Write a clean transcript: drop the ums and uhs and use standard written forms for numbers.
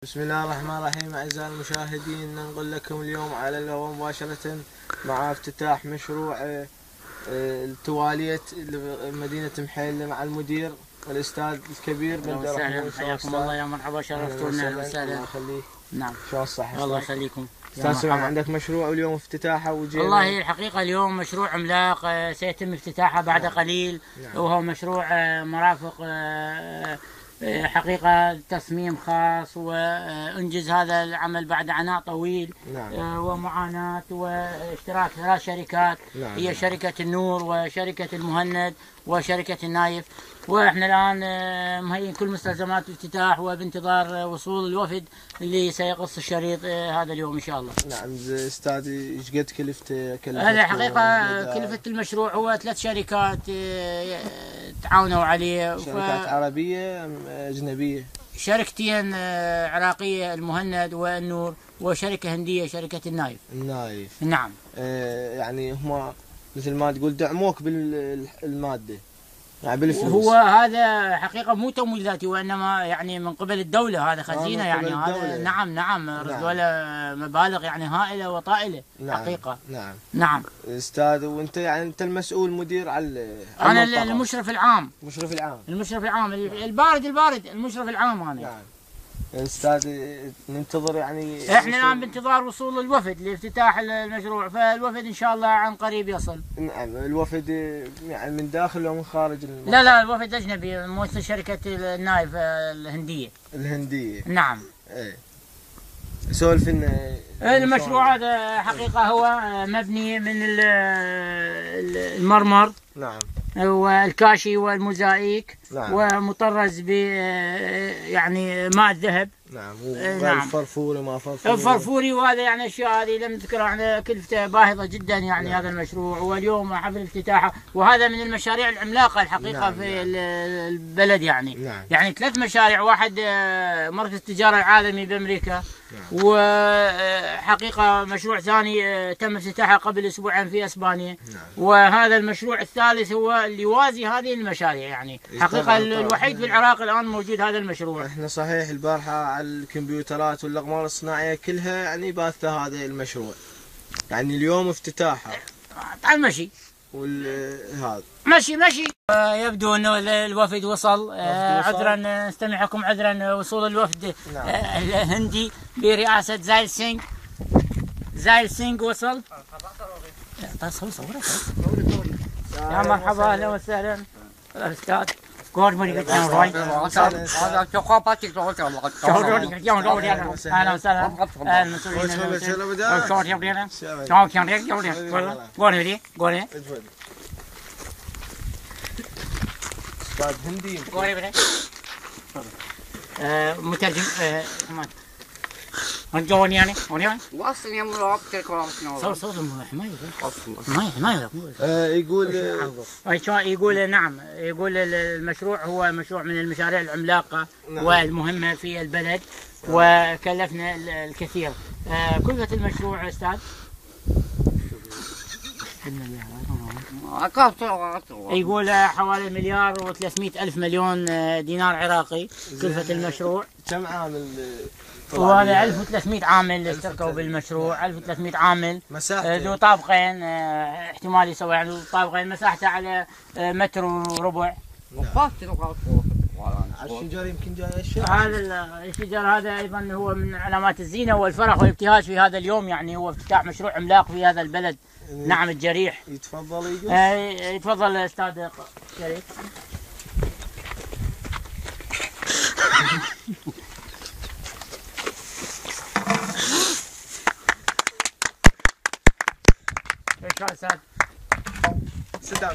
بسم الله الرحمن الرحيم. أعزائي المشاهدين، ننقل لكم اليوم على الهواء مباشرة مع افتتاح مشروع التواليت لمدينة محيل مع المدير الأستاذ الكبير بندر رحمون. حياكم الله، يا مرحبا، شرفتونا. أهلا وسهلا. الله يخليك. نعم، شلون الصحة؟ الله يخليكم. أستاذ سمع، عندك مشروع واليوم افتتاحه وجينا. والله الحقيقة اليوم مشروع عملاق سيتم افتتاحه بعد قليل. وهو مشروع مرافق حقيقة تصميم خاص، وانجز هذا العمل بعد عناء طويل. ومعاناة واشتراك ثلاث شركات. هي شركة النور وشركة المهند وشركة النايف. واحنا الان مهيئين كل مستلزمات الافتتاح وبانتظار وصول الوفد اللي سيقص الشريط هذا اليوم ان شاء الله. نعم استاذ، ايش قد كلفته؟ هذا حقيقة كلفة المشروع هو ثلاث شركات تعاونوا عليه. شركات عربية ام اجنبية؟ شركتين عراقية، المهند والنور، وشركة هندية شركة النايف. نعم. يعني هم مثل ما تقول دعموك بالمادة، يعني بالفلوس. هو هذا حقيقة مو تمويل ذاتي، وإنما يعني من قبل الدولة. هذا خزينة يعني هذا. نعم رزقوا له مبالغ يعني هائلة وطائلة. حقيقة. نعم استاذ، وانت يعني انت المسؤول مدير على انا المشرف العام. المشرف العام البارد المشرف العام انا. نعم استاذ، ننتظر يعني. احنا الان بانتظار وصول الوفد لافتتاح المشروع، فالوفد ان شاء الله عن قريب يصل. نعم. الوفد يعني من داخل ومن خارج المنطقة؟ لا الوفد اجنبي، ممثل شركة النايف الهندية. نعم. سولف لنا. المشروع هذا حقيقة هو مبني من المرمر. نعم. والكاشي والموزايك. نعم. ومطرز ب يعني ماء الذهب. نعم. والفرفوري ما فرفوري. الفرفوري، وهذا يعني اشياء هذه لم نذكرها. احنا كلفته باهظه جدا يعني. هذا المشروع واليوم حفل افتتاحه، وهذا من المشاريع العملاقه الحقيقه في البلد يعني. يعني ثلاث مشاريع، واحد مركز التجاره العالمي بامريكا. وحقيقه مشروع ثاني تم افتتاحه قبل اسبوعين في اسبانيا. وهذا المشروع الثالث هو اللي يوازي هذه المشاريع يعني. حقيقه الوحيد في العراق الان موجود هذا المشروع. احنا صحيح البارحه على الكمبيوترات والاقمار الصناعيه كلها يعني باثه هذا المشروع، يعني اليوم افتتاحه على المشي والهذا مشي. يبدو انه الوفد وصل. عذرا نستمعكم، عذرا وصول الوفد. الهندي برئاسة زايل سينغ وصل. يا مرحبا، اهلا وسهلا الاستاذ. اهلا وسهلا. استاذ هندي مترجم الجواني يعني واصل يا مراب صوت يقول نعم. يقول المشروع هو مشروع من المشاريع العملاقة والمهمة في البلد، وكلفنا الكثير. كلفة المشروع استاذ يقول حوالي 1,300,000,000,000 دينار عراقي كلفة المشروع. كم عامل؟ وهذا 1300 عامل اشتركوا بالمشروع. 1300 عامل. مساحته ذو طابقين، احتمال يسوي يعني ذو طابقين. مساحته على 1.25 متر. الشجر يمكن جاي هذا الشجر هذا ايضا هو من علامات الزينه والفرح والابتهاج في هذا اليوم يعني. هو افتتاح مشروع عملاق في هذا البلد. نعم الجريح. يتفضل يتفضل استاذ شريف. شكرا استاذ. سلام.